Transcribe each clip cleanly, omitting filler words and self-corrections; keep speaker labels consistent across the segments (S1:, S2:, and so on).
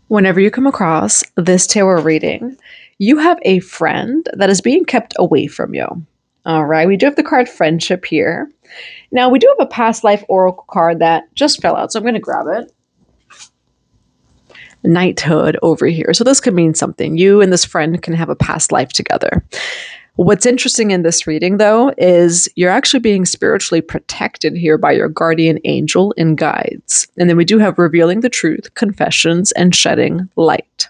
S1: Whenever you come across this tarot reading, you have a friend that is being kept away from you. All right, we do have the card friendship here. Now, we do have a past life oracle card that just fell out, so I'm going to grab it. Knighthood over here. So this could mean something. You and this friend can have a past life together. What's interesting in this reading, though, is you're actually being spiritually protected here by your guardian angel and guides. And then we do have revealing the truth, confessions, and shedding light.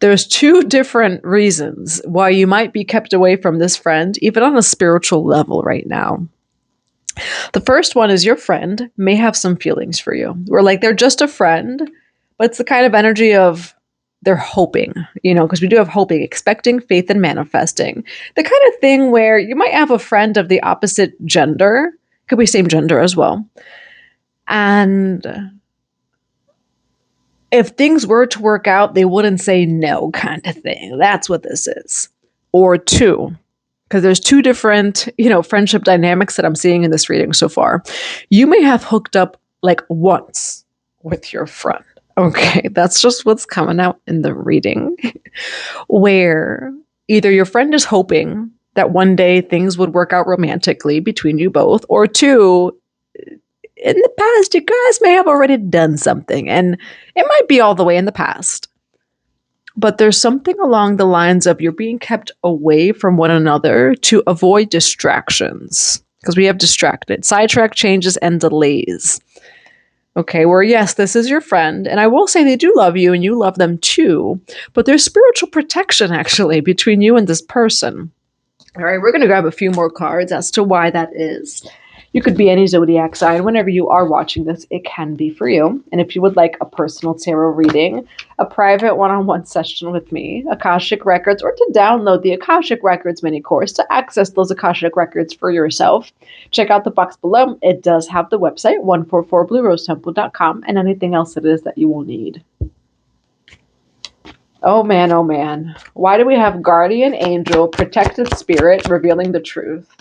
S1: There's two different reasons why you might be kept away from this friend, even on a spiritual level right now. The first one is your friend may have some feelings for you. Where like they're just a friend, but it's the kind of energy of they're hoping, because we do have hoping, expecting, faith, and manifesting. The kind of thing where you might have a friend of the opposite gender, could be same gender as well. And if things were to work out, they wouldn't say no kind of thing. That's what this is. Or two, because there's two different, friendship dynamics that I'm seeing in this reading so far. You may have hooked up like once with your friend. Okay, that's just what's coming out in the reading, where either your friend is hoping that one day things would work out romantically between you both, or two, in the past, you guys may have already done something, and it might be all the way in the past. But there's something along the lines of you're being kept away from one another to avoid distractions, because we have distracted, sidetrack changes, and delays. Okay, where yes, this is your friend, and I will say they do love you and you love them too, but there's spiritual protection actually between you and this person. All right, we're going to grab a few more cards as to why that is. You could be any zodiac sign. Whenever you are watching this, it can be for you. And if you would like a personal tarot reading, a private one-on-one session with me, Akashic Records, or to download the Akashic Records mini course to access those Akashic Records for yourself, check out the box below. It does have the website, 144bluerosetemple.com, and anything else it is that you will need. Oh man, oh man. Why do we have guardian angel, protected spirit, revealing the truth?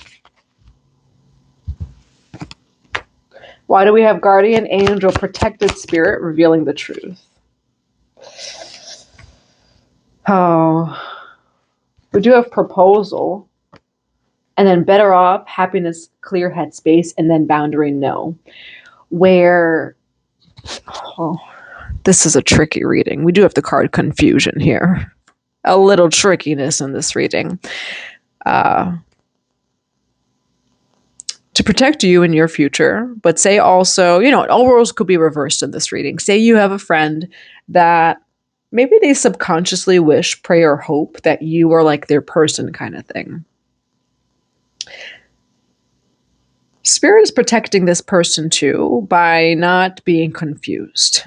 S1: Why do we have guardian angel, protected spirit, revealing the truth? Oh, we do have proposal, and then better off, happiness, clear headspace, and then boundary no. Where, this is a tricky reading. We do have the card confusion here. A little trickiness in this reading. To protect you in your future, but say also, all roles could be reversed in this reading. Say you have a friend that maybe they subconsciously wish, pray, or hope that you are like their person kind of thing. Spirit is protecting this person too by not being confused.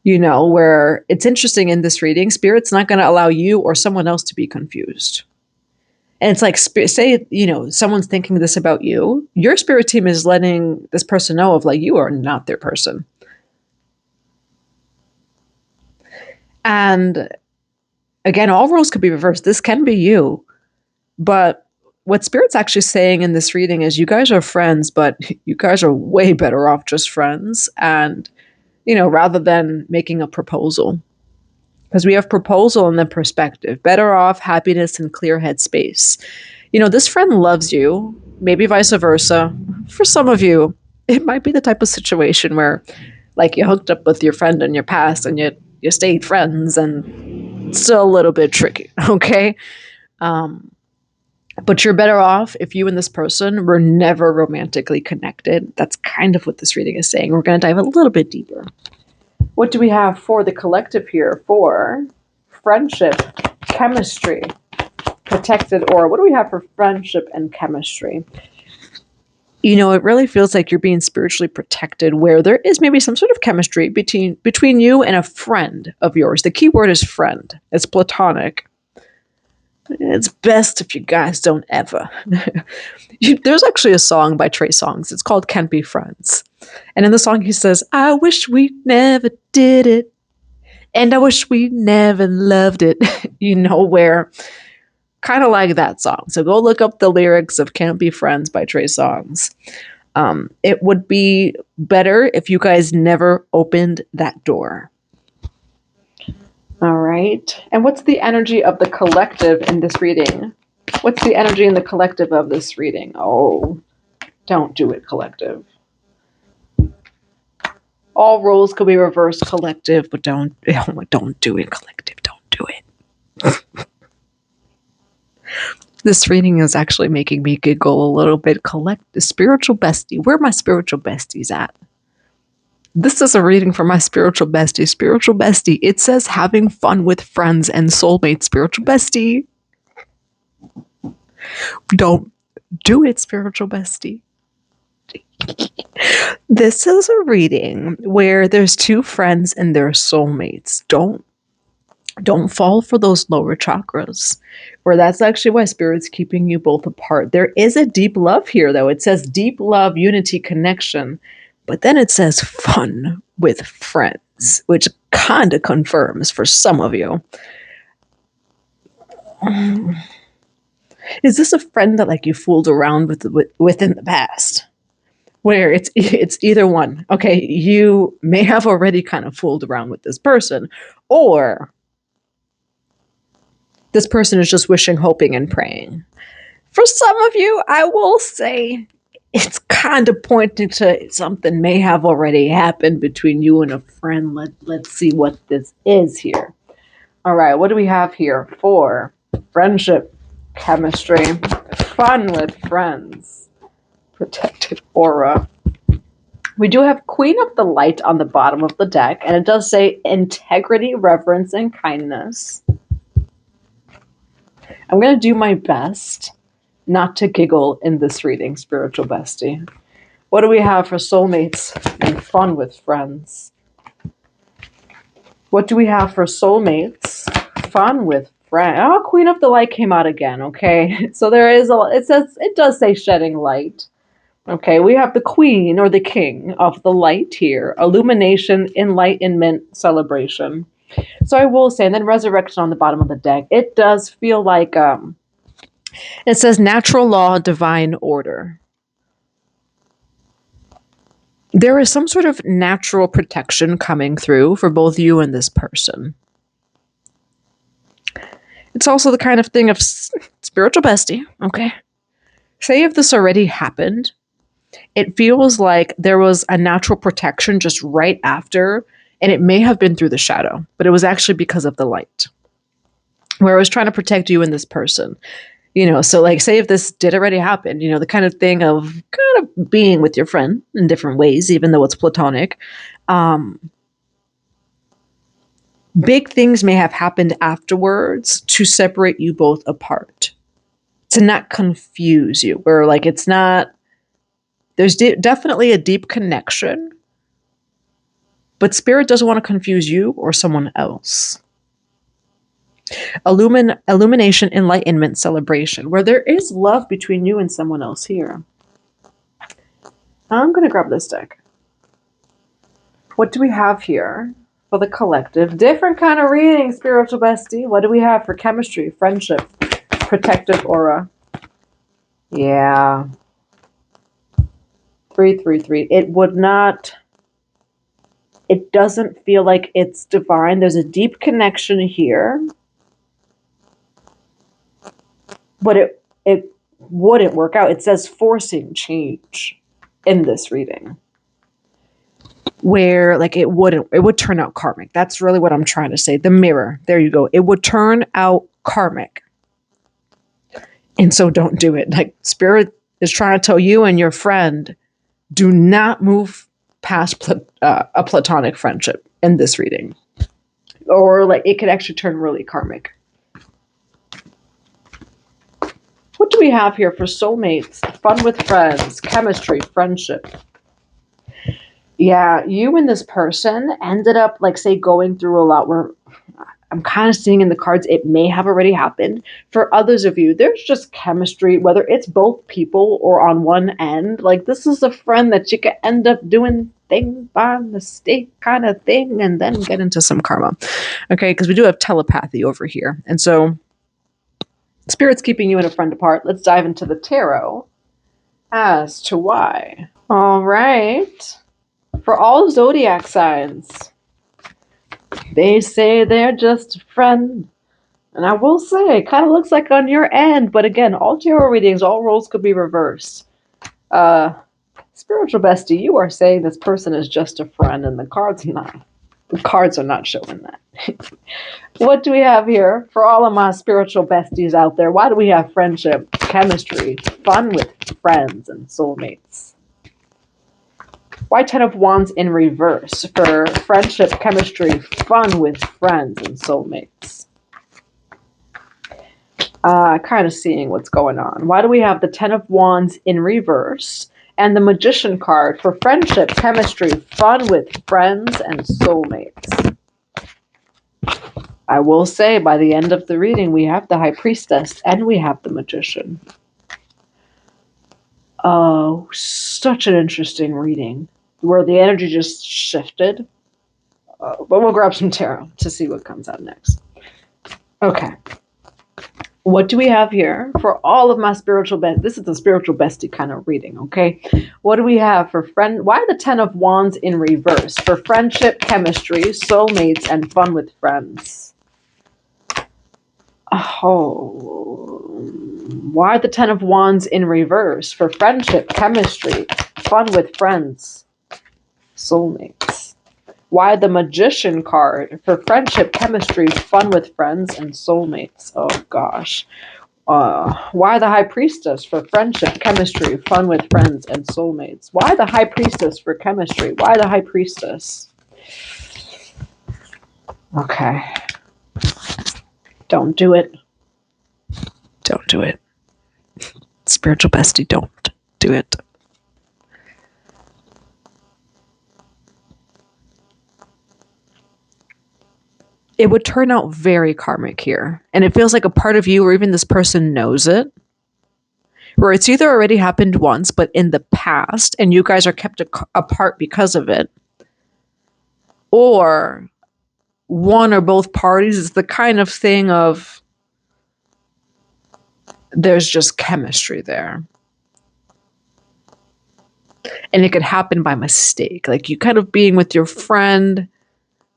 S1: Where it's interesting in this reading, Spirit's not going to allow you or someone else to be confused. And it's like, say, someone's thinking this about you. Your spirit team is letting this person know of like, you are not their person. And again, all roles could be reversed. This can be you. But what Spirit's actually saying in this reading is you guys are friends, but you guys are way better off just friends. And, rather than making a proposal. Because we have proposal and then perspective. Better off, happiness, and clear headspace. This friend loves you. Maybe vice versa. For some of you, it might be the type of situation where, like, you hooked up with your friend in your past and you stayed friends, and it's still a little bit tricky, okay? But you're better off if you and this person were never romantically connected. That's kind of what this reading is saying. We're going to dive a little bit deeper. What do we have for the collective here for friendship, chemistry, protected aura? What do we have for friendship and chemistry? It really feels like you're being spiritually protected where there is maybe some sort of chemistry between you and a friend of yours. The key word is friend. It's platonic. It's best if you guys don't ever. There's actually a song by Trey Songz. It's called Can't Be Friends. And in the song, he says, I wish we never did it. And I wish we never loved it. Where kind of like that song. So go look up the lyrics of Can't Be Friends by Trey Songz. It would be better if you guys never opened that door. All right. And what's the energy of the collective in this reading? What's the energy in the collective of this reading? Oh, don't do it, collective. All roles could be reversed, collective, but don't do it, collective. Don't do it. This reading is actually making me giggle a little bit. Spiritual bestie. Where are my spiritual besties at? This is a reading for my spiritual bestie. Spiritual bestie. It says having fun with friends and soulmates. Spiritual bestie. Don't do it, spiritual bestie. This is a reading where there's two friends and they're soulmates. Don't fall for those lower chakras, where that's actually why spirit's keeping you both apart. There is a deep love here, though. It says deep love, unity, connection, but then it says fun with friends, which kind of confirms for some of you. Is this a friend that like you fooled around with in the past? Where it's either one. Okay, you may have already kind of fooled around with this person, or this person is just wishing, hoping, and praying. For some of you, I will say it's kind of pointing to something may have already happened between you and a friend. Let's see what this is here. All right, what do we have here for friendship, chemistry, fun with friends, protected aura? We do have Queen of the Light on the bottom of the deck, and it does say integrity, reverence, and kindness. I'm going to do my best not to giggle in this reading, spiritual bestie. What do we have for soulmates and fun with friends? What do we have for soulmates, fun with friends? Oh, Queen of the Light came out again, okay? So there is it does say shedding light. Okay, we have the Queen or the King of the Light here. Illumination, enlightenment, celebration. So I will say, and then resurrection on the bottom of the deck. It does feel like, it says natural law, divine order. There is some sort of natural protection coming through for both you and this person. It's also the kind of thing of spiritual bestie, okay? Say if this already happened, it feels like there was a natural protection just right after, and it may have been through the shadow, but it was actually because of the light, where it was trying to protect you and this person. You know, so like say if this did already happen, you know, the kind of thing of kind of being with your friend in different ways, even though it's platonic. Big things may have happened afterwards to separate you both apart, to not confuse you, where like it's not, there's definitely a deep connection, but spirit doesn't want to confuse you or someone else. Illumination, enlightenment, celebration, where there is love between you and someone else here. I'm going to grab this deck. What do we have here for the collective? Different kind of reading, spiritual bestie. What do we have for chemistry, friendship, protective aura? Yeah. 333. It would not... It doesn't feel like it's divine. There's a deep connection here. But it wouldn't work out. It says forcing change in this reading. Where like it would turn out karmic. That's really what I'm trying to say. The mirror. There you go. It would turn out karmic. And so don't do it. Like spirit is trying to tell you and your friend, do not move past a platonic friendship in this reading. Or like it could actually turn really karmic. What do we have here for soulmates? Fun with friends, chemistry, friendship. Yeah, you and this person ended up, like, say, going through a lot where I'm kind of seeing in the cards it may have already happened. For others of you, there's just chemistry, whether it's both people or on one end. Like, this is a friend that you could end up doing things by mistake kind of thing and then get into some karma. Okay, because we do have telepathy over here. And so... Spirit's keeping you and a friend apart. Let's dive into the tarot as to why. All right. For all zodiac signs, They say they're just a friend. And I will say, it kind of looks like on your end, but again, all tarot readings, all roles could be reversed. Spiritual bestie, you are saying this person is just a friend, and the cards are not showing that. What do we have here for all of my spiritual besties out there? Why do we have friendship, chemistry, fun with friends, and soulmates? Why 10 of Wands in reverse for friendship, chemistry, fun with friends, and soulmates? Kind of seeing what's going on. Why do we have the 10 of Wands in reverse and the Magician card for friendship, chemistry, fun with friends, and soulmates? I will say by the end of the reading, we have the High Priestess and we have the Magician. Oh, such an interesting reading where the energy just shifted. But we'll grab some tarot to see what comes out next. Okay. What do we have here for all of my spiritual besties? This is the spiritual bestie kind of reading, okay? What do we have for friend? Why the 10 of Wands in reverse? For friendship, chemistry, soulmates, and fun with friends. Oh, why the 10 of Wands in reverse? For friendship, chemistry, fun with friends, soulmates. Why the Magician card for friendship, chemistry, fun with friends, and soulmates? Oh, gosh. Why the High Priestess for friendship, chemistry, fun with friends, and soulmates? Why the High Priestess for chemistry? Why the High Priestess? Okay. Don't do it. Don't do it. Spiritual bestie, don't do it. It would turn out very karmic here. And it feels like a part of you or even this person knows it. Where it's either already happened once, but in the past, and you guys are kept apart because of it. Or one or both parties is the kind of thing of there's just chemistry there. And it could happen by mistake. Like you kind of being with your friend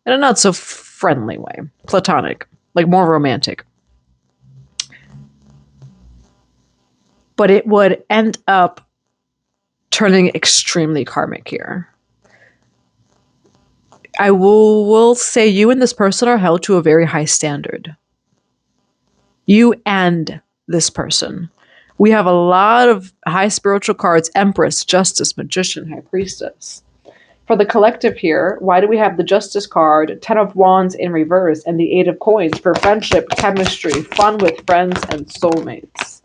S1: in a not so friendly way. Platonic. Like more romantic. But it would end up turning extremely karmic here. I will say you and this person are held to a very high standard. You and this person. We have a lot of high spiritual cards. Empress, Justice, Magician, High Priestess. For the collective here, why do we have the Justice card, 10 of Wands in reverse, and the 8 of Coins for friendship, chemistry, fun with friends, and soulmates?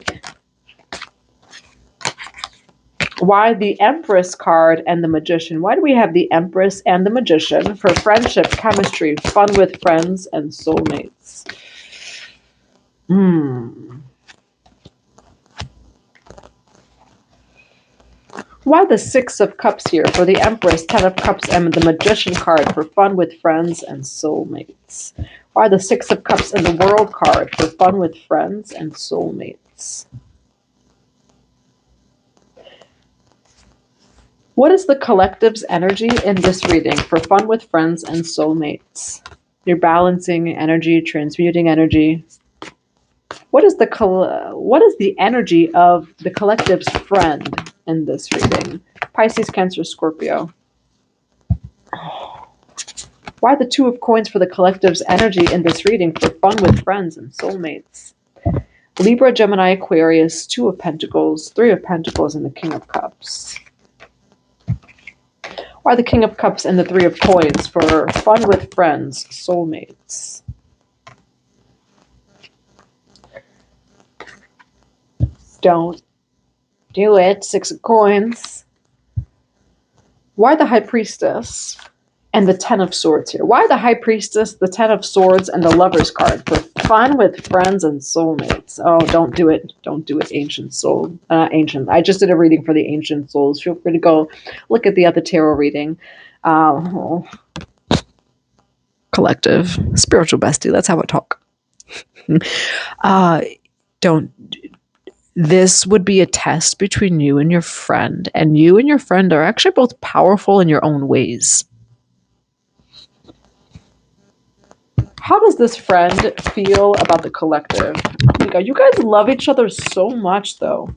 S1: Why the Empress card and the Magician? Why do we have the Empress and the Magician for friendship, chemistry, fun with friends, and soulmates? Why the 6 of Cups here for the Empress, 10 of Cups, and the Magician card for fun with friends and soulmates? Why the 6 of Cups and the World card for fun with friends and soulmates? What is the collective's energy in this reading for fun with friends and soulmates? You're balancing energy, transmuting energy. What is the energy of the collective's friend in this reading? Pisces, Cancer, Scorpio. Why the 2 of Coins for the collective's energy in this reading for fun with friends and soulmates? Libra, Gemini, Aquarius, 2 of Pentacles, 3 of Pentacles, and the King of Cups. Why the King of Cups and the 3 of Coins for fun with friends, soulmates? Don't do it. 6 of Coins. Why the High Priestess and the 10 of Swords here? Why the High Priestess, the 10 of Swords, and the Lover's card for fun with friends and soulmates? Oh, don't do it. Don't do it, Ancient Soul. Ancient. I just did a reading for the Ancient Souls. Feel free to go look at the other tarot reading. Collective. Spiritual bestie. That's how I talk. Don't... This would be a test between you and your friend. And you and your friend are actually both powerful in your own ways. How does this friend feel about the collective? Oh my God, you guys love each other so much, though.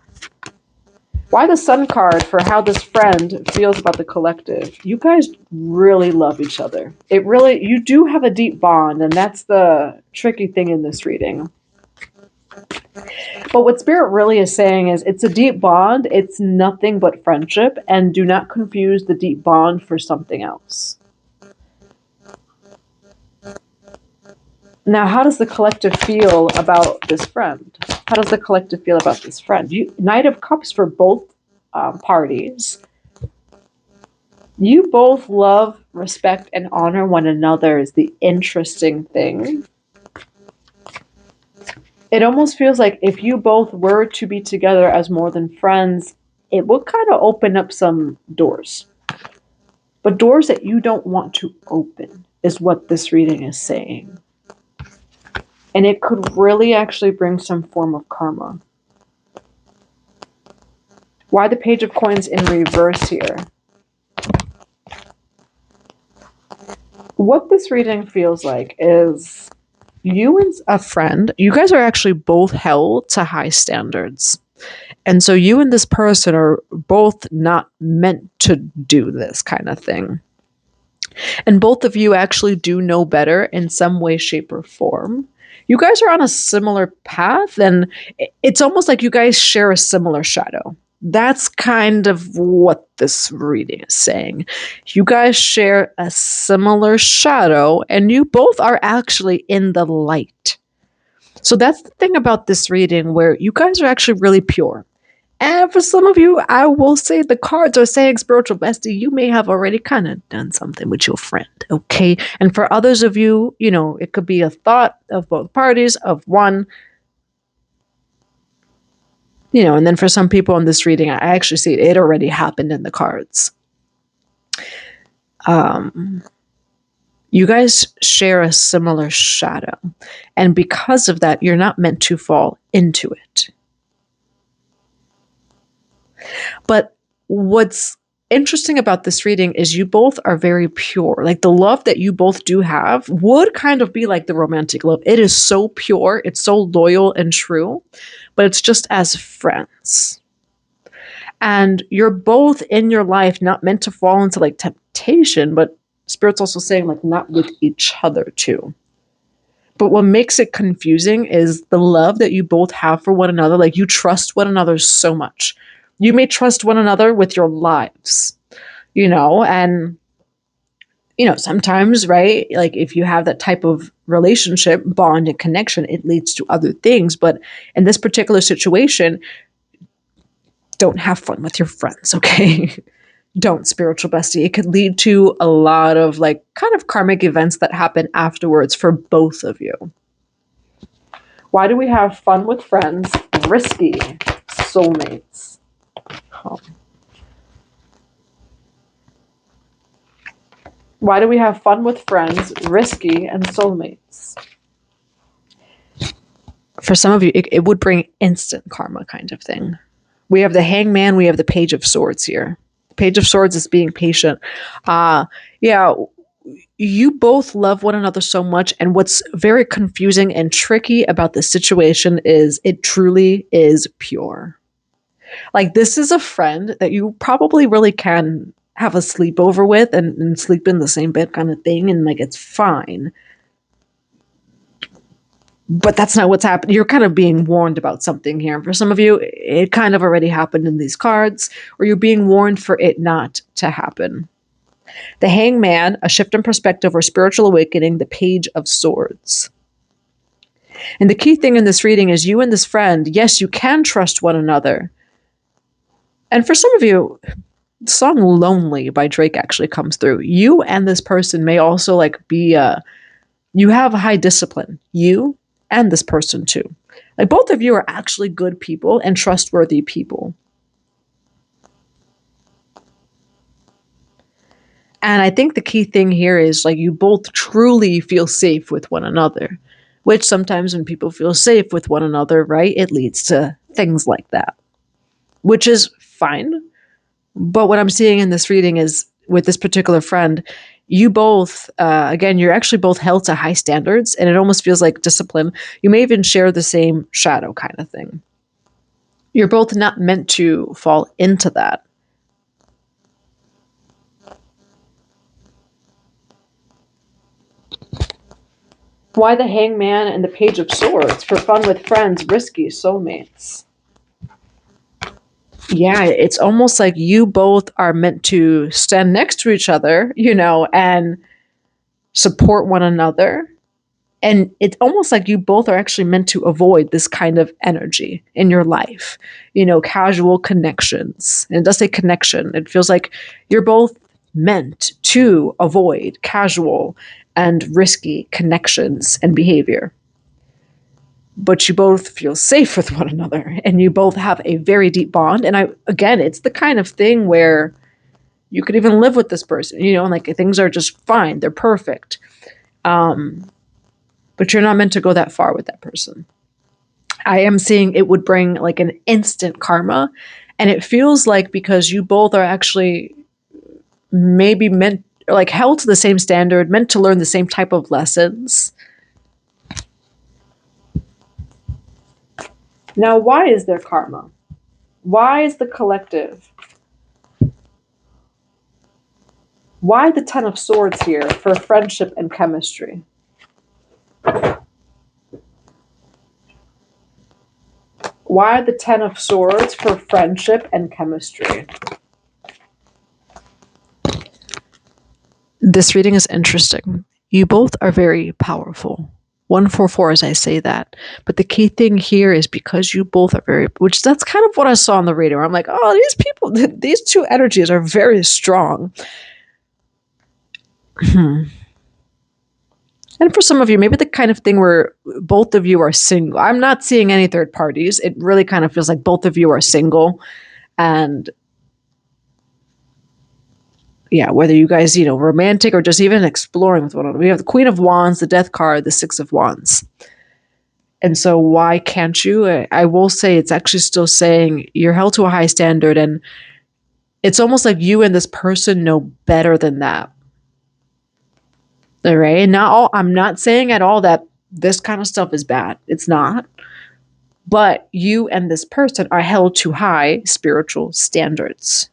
S1: Why the Sun card for how this friend feels about the collective? You guys really love each other. You do have a deep bond, and that's the tricky thing in this reading. But what Spirit really is saying is it's a deep bond, it's nothing but friendship, and do not confuse the deep bond for something else. Now, how does the collective feel about this friend? How does the collective feel about this friend? Knight of Cups for both parties. You both love, respect, and honor one another is the interesting thing. It almost feels like if you both were to be together as more than friends, it would kind of open up some doors. But doors that you don't want to open is what this reading is saying. And it could really actually bring some form of karma. Why the Page of Coins in reverse here? What this reading feels like is you and a friend, you guys are actually both held to high standards. And so you and this person are both not meant to do this kind of thing. And both of you actually do know better in some way, shape, or form. You guys are on a similar path, and it's almost like you guys share a similar shadow. That's kind of what this reading is saying. You guys share a similar shadow, and you both are actually in the light. So that's the thing about this reading, where you guys are actually really pure. And for some of you, I will say the cards are saying, spiritual bestie, you may have already kind of done something with your friend, okay? And for others of you, it could be a thought of both parties, of one. And then for some people in this reading, I actually see it already happened in the cards. You guys share a similar shadow. And because of that, you're not meant to fall into it. But what's interesting about this reading is you both are very pure. Like the love that you both do have would kind of be like the romantic love. It is so pure, it's so loyal and true, but it's just as friends. And you're both in your life not meant to fall into like temptation, but Spirit's also saying like not with each other too. But what makes it confusing is the love that you both have for one another. Like you trust one another so much. You may trust one another with your lives, and, sometimes, right? Like if you have that type of relationship, bond, and connection, it leads to other things. But in this particular situation, don't have fun with your friends, okay? Don't, spiritual bestie. It could lead to a lot of like kind of karmic events that happen afterwards for both of you. Why do we have fun with friends? Risky. Soulmates. Why do we have fun with friends, risky, and soulmates? For some of you, it would bring instant karma kind of thing. We have the Hangman, we have the Page of Swords here. The Page of Swords is being patient. You both love one another so much, and what's very confusing and tricky about this situation is it truly is pure. Like this is a friend that you probably really can have a sleepover with and sleep in the same bed kind of thing, and like it's fine. But that's not what's happening. You're kind of being warned about something here. For some of you, it kind of already happened in these cards, or you're being warned for it not to happen. The Hangman, a shift in perspective or spiritual awakening, the Page of Swords. And the key thing in this reading is you and this friend, yes, you can trust one another. And for some of you, the song Lonely by Drake actually comes through. You and this person may also like be, you have a high discipline. You and this person too. Like both of you are actually good people and trustworthy people. And I think the key thing here is like you both truly feel safe with one another, which sometimes when people feel safe with one another, right, it leads to things like that, which is fine. But what I'm seeing in this reading is with this particular friend, You both, again, you're actually both held to high standards, and it almost feels like discipline. You may even share the same shadow kind of thing. You're both not meant to fall into that. Why the Hangman and the Page of Swords? For fun with friends, risky soulmates. Yeah, it's almost like you both are meant to stand next to each other, and support one another. And it's almost like you both are actually meant to avoid this kind of energy in your life, casual connections. And it does say connection. It feels like you're both meant to avoid casual and risky connections and behavior. But you both feel safe with one another, and you both have a very deep bond. And again, it's the kind of thing where you could even live with this person, and like things are just fine. They're perfect. But you're not meant to go that far with that person. I am seeing it would bring like an instant karma. And it feels like because you both are actually maybe meant, like held to the same standard, meant to learn the same type of lessons. Now, why is there karma? Why is the collective? Why the Ten of Swords here for friendship and chemistry? Why the Ten of Swords for friendship and chemistry? This reading is interesting. You both are very powerful. 144 as I say that. But the key thing here is because you both are that's kind of what I saw in the reading, where I'm like, oh, these people, these two energies are very strong. And for some of you, maybe the kind of thing where both of you are single. I'm not seeing any third parties. It really kind of feels like both of you are single. And yeah, whether you guys, romantic or just even exploring with one another. We have the Queen of Wands, the Death card, the Six of Wands. And so why can't you? I will say it's actually still saying you're held to a high standard, and it's almost like you and this person know better than that. All right. I'm not saying at all that this kind of stuff is bad. It's not. But you and this person are held to high spiritual standards.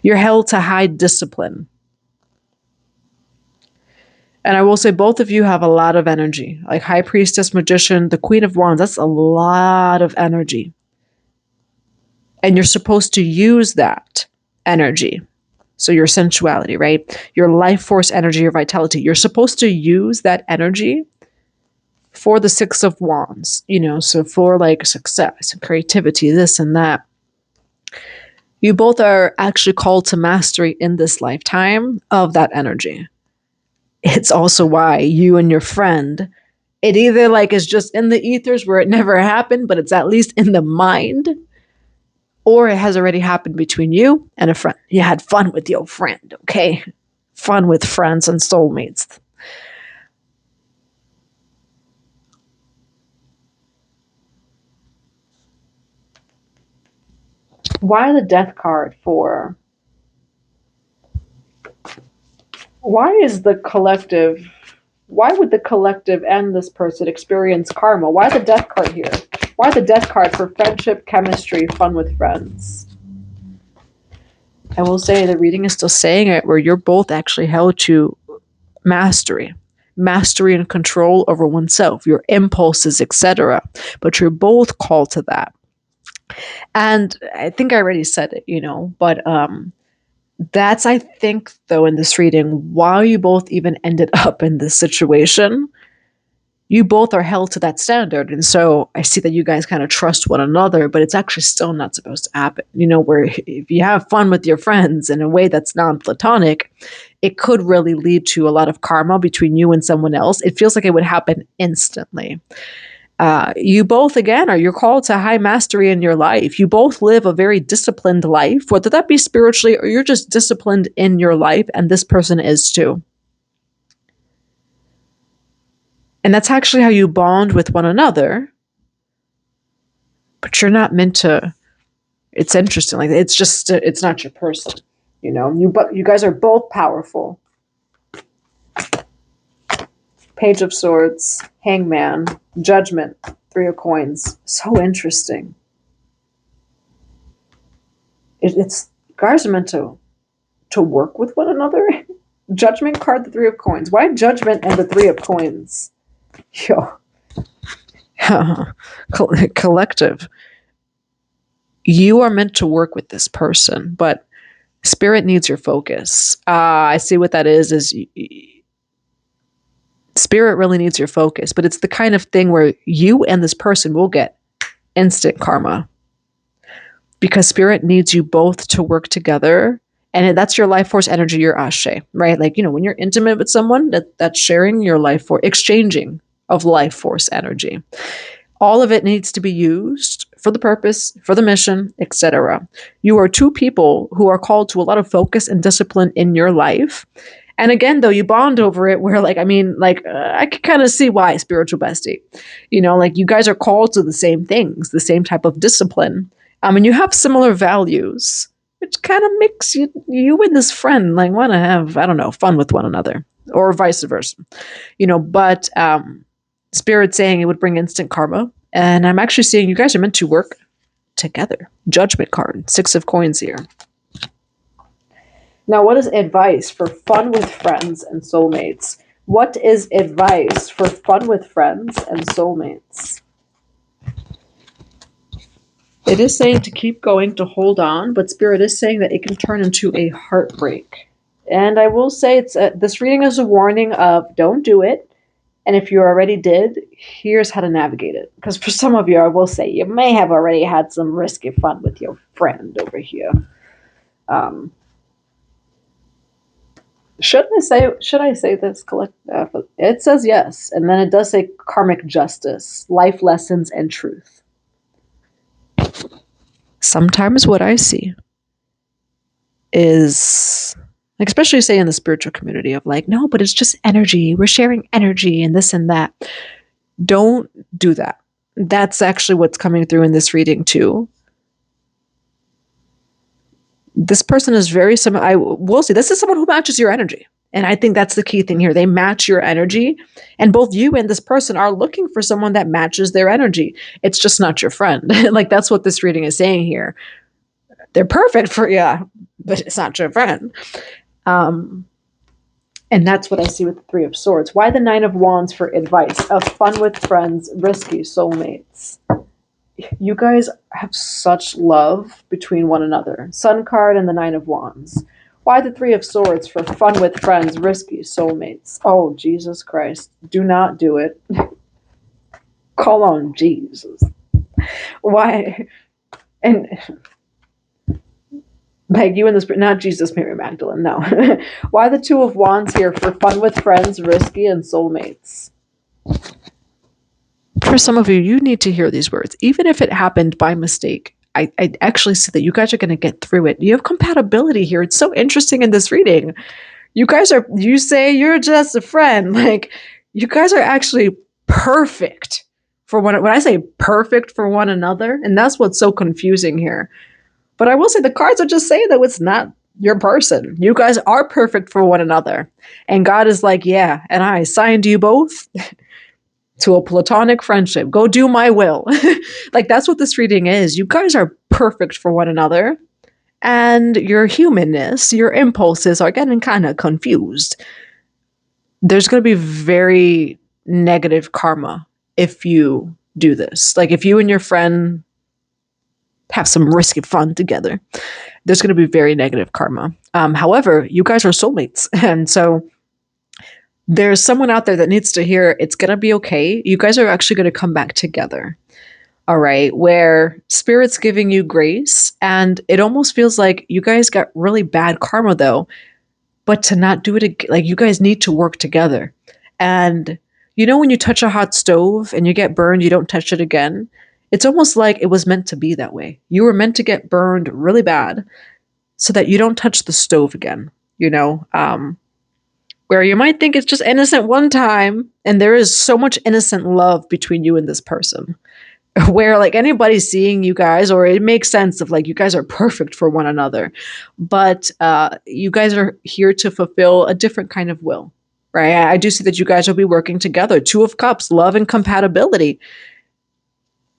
S1: You're held to high discipline. And I will say both of you have a lot of energy. Like High Priestess, Magician, the Queen of Wands, that's a lot of energy. And you're supposed to use that energy. So your sensuality, right? Your life force energy, your vitality. You're supposed to use that energy for the Six of Wands, so for like success and creativity, this and that. You both are actually called to mastery in this lifetime of that energy. It's also why you and your friend, it either like is just in the ethers where it never happened, but it's at least in the mind, or it has already happened between you and a friend. You had fun with your friend, okay? Fun with friends and soulmates. Why the Death card for? Why is the collective? Why would the collective and this person experience karma? Why the Death card here? Why the Death card for friendship, chemistry, fun with friends? I will say the reading is still saying it where you're both actually held to mastery and control over oneself, your impulses, etc. But you're both called to that. And I think I already said it, but that's, I think, though, in this reading, why you both even ended up in this situation. You both are held to that standard. And so I see that you guys kind of trust one another, but it's actually still not supposed to happen. Where if you have fun with your friends in a way that's non-platonic, it could really lead to a lot of karma between you and someone else. It feels like it would happen instantly. You both, again, you're called to high mastery in your life. You both live a very disciplined life, whether that be spiritually or you're just disciplined in your life, and this person is too. And that's actually how you bond with one another. But you're not meant to. It's interesting. Like it's not your person. You guys are both powerful. Page of Swords, Hangman, Judgment, Three of Coins. So interesting. It's guys are meant to work with one another. Judgment card, the Three of Coins. Why Judgment and the Three of Coins? Yo. Collective. You are meant to work with this person, but Spirit needs your focus. I see what that is Spirit really needs your focus, but it's the kind of thing where you and this person will get instant karma. Because Spirit needs you both to work together. And that's your life force energy, your ashe, right? Like, when you're intimate with someone, that's sharing your life force, exchanging of life force energy. All of it needs to be used for the purpose, for the mission, etc. You are two people who are called to a lot of focus and discipline in your life. And again, though, you bond over it where, I could kind of see why, spiritual bestie. You guys are called to the same things, the same type of discipline. And you have similar values, which kind of makes you and this friend want to have, I don't know, fun with one another, or vice versa. But Spirit's saying it would bring instant karma. And I'm actually seeing you guys are meant to work together. Judgment card, Six of Coins here. Now, what is advice for fun with friends and soulmates? What is advice for fun with friends and soulmates? It is saying to keep going, to hold on, but Spirit is saying that it can turn into a heartbreak. And I will say this reading is a warning of don't do it. And if you already did, here's how to navigate it. Because for some of you, I will say, you may have already had some risky fun with your friend over here. Should I say this? It says yes. And then it does say karmic justice, life lessons, and truth. Sometimes what I see is, especially say in the spiritual community of no, but it's just energy. We're sharing energy and this and that. Don't do that. That's actually what's coming through in this reading too. This person is very similar. I will say this is someone who matches your energy. And I think that's the key thing here. They match your energy. And both you and this person are looking for someone that matches their energy. It's just not your friend. That's what this reading is saying here. They're perfect for you, but it's not your friend. And that's what I see with the Three of Swords. Why the Nine of Wands for advice of fun with friends, risky soulmates? You guys have such love between one another. Sun card and the Nine of Wands. Why the Three of Swords for fun with friends, risky soulmates? Oh, Jesus Christ. Do not do it. Call on Jesus. Why? And you and this, not Jesus, Mary Magdalene, no. Why the Two of Wands here for fun with friends, risky, and soulmates? For some of you, you need to hear these words. Even if it happened by mistake, I actually see that you guys are going to get through it. You have compatibility here. It's so interesting in this reading. You say you're just a friend. You guys are actually perfect for when I say perfect for one another, and that's what's so confusing here. But I will say the cards are just saying that it's not your person. You guys are perfect for one another. And God is yeah, and I assigned you both to a platonic friendship. Go do my will. That's what this reading is. You guys are perfect for one another. And your humanness, your impulses are getting kind of confused. There's going to be very negative karma if you do this. If you and your friend have some risky fun together, there's going to be very negative karma. However, you guys are soulmates. And so there's someone out there that needs to hear it's going to be okay. You guys are actually going to come back together. All right. Where Spirit's giving you grace. And it almost feels like you guys got really bad karma though. But to not do it again, you guys need to work together. And when you touch a hot stove and you get burned, you don't touch it again. It's almost like it was meant to be that way. You were meant to get burned really bad so that you don't touch the stove again, where you might think it's just innocent one time, and there is so much innocent love between you and this person. where like anybody seeing you guys, or it makes sense of like you guys are perfect for one another, but you guys are here to fulfill a different kind of will, right? I do see that you guys will be working together. Two of Cups, love and compatibility.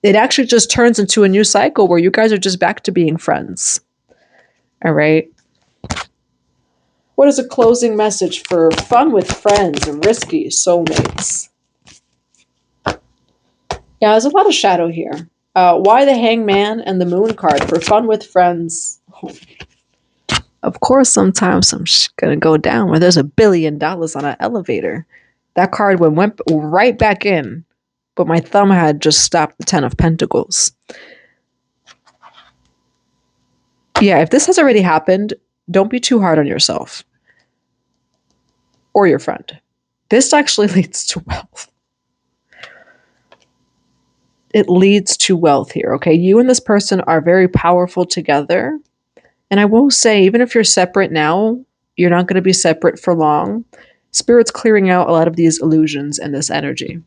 S1: It actually just turns into a new cycle where you guys are just back to being friends. All right. What is a closing message for fun with friends and risky soulmates? Yeah, there's a lot of shadow here. Why the Hangman and the Moon card for fun with friends? Of course, sometimes I'm going to go down where there's $1 billion on an elevator. That card went right back in, but my thumb had just stopped the 10 of Pentacles. Yeah, if this has already happened, don't be too hard on yourself or your friend. This actually leads to wealth. It leads to wealth here, okay? You and this person are very powerful together. And I will say, even if you're separate now, you're not going to be separate for long. Spirit's clearing out a lot of these illusions and this energy.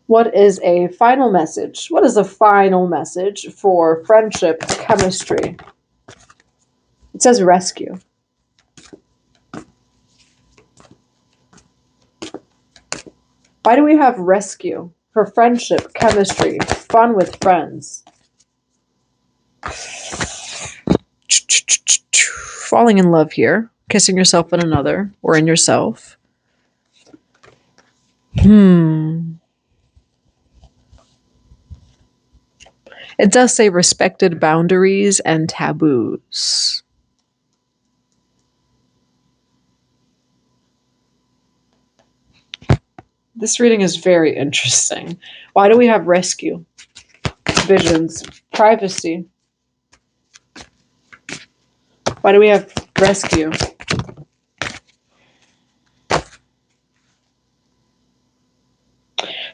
S1: What is a final message? What is a final message for friendship chemistry? It says rescue. Why do we have rescue for friendship chemistry, fun with friends? Falling in love here, kissing yourself in another or in yourself. It does say respected boundaries and taboos. This reading is very interesting. Why do we have rescue? Visions, privacy. Why do we have rescue?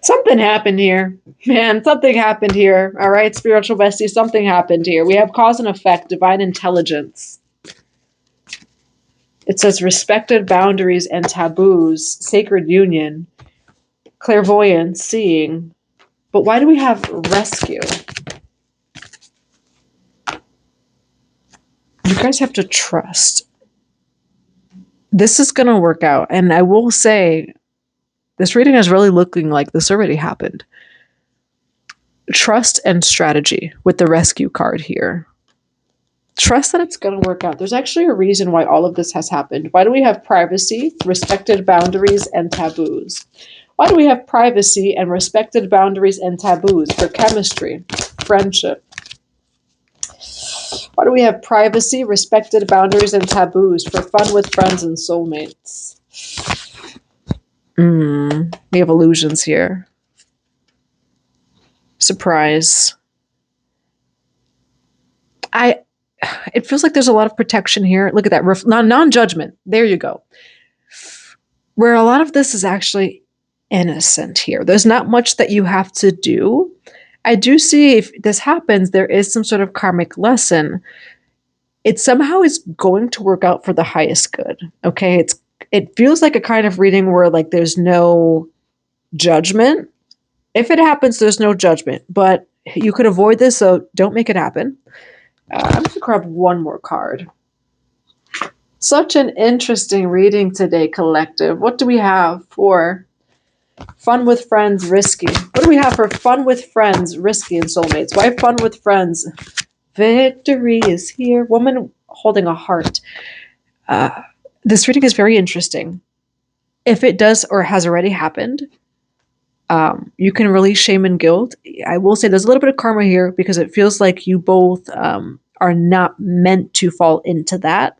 S1: Something happened here. Man, something happened here. All right, spiritual bestie, something happened here. We have cause and effect, divine intelligence. It says respected boundaries and taboos, sacred union, clairvoyance, seeing. But why do we have rescue? You guys have to trust. This is going to work out. And I will say, this reading is really looking like this already happened. Trust and strategy with the rescue card here. Trust that it's going to work out. There's actually a reason why all of this has happened. Why do we have privacy, respected boundaries, and taboos? Why do we have privacy and respected boundaries and taboos for chemistry, friendship? Why do we have privacy, respected boundaries, and taboos for fun with friends and soulmates? We have illusions here. Surprise. It feels like there's a lot of protection here. Look at that. Non-judgment. There you go. Where a lot of this is actually innocent here. There's not much that you have to do. I do see if this happens, there is some sort of karmic lesson. It somehow is going to work out for the highest good. Okay. It feels like a kind of reading where like there's no judgment. If it happens, there's no judgment, but you could avoid this, so don't make it happen. I'm going to grab one more card. Such an interesting reading today, collective. What do we have for fun with friends, risky? What do we have for fun with friends, risky, and soulmates? Why fun with friends? Victory is here. Woman holding a heart. This reading is very interesting. If it does or has already happened, you can release shame and guilt. I will say there's a little bit of karma here because it feels like you both are not meant to fall into that.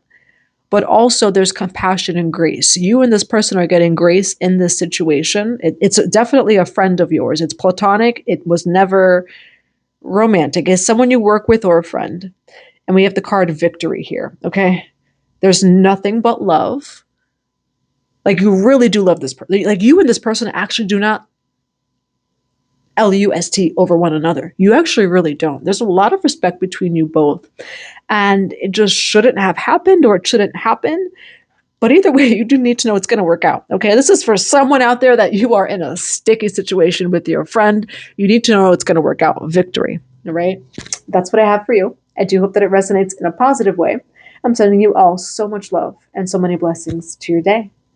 S1: But also there's compassion and grace. You and this person are getting grace in this situation. It's definitely a friend of yours. It's platonic. It was never romantic. It's someone you work with or a friend. And we have the card victory here, okay? There's nothing but love. Like you really do love this person. Like you and this person actually do not lust over one another. You actually really don't. There's a lot of respect between you both. And it just shouldn't have happened, or it shouldn't happen. But either way, you do need to know it's going to work out. Okay. This is for someone out there that you are in a sticky situation with your friend. You need to know it's going to work out. Victory. All right. That's what I have for you. I do hope that it resonates in a positive way. I'm sending you all so much love and so many blessings to your day.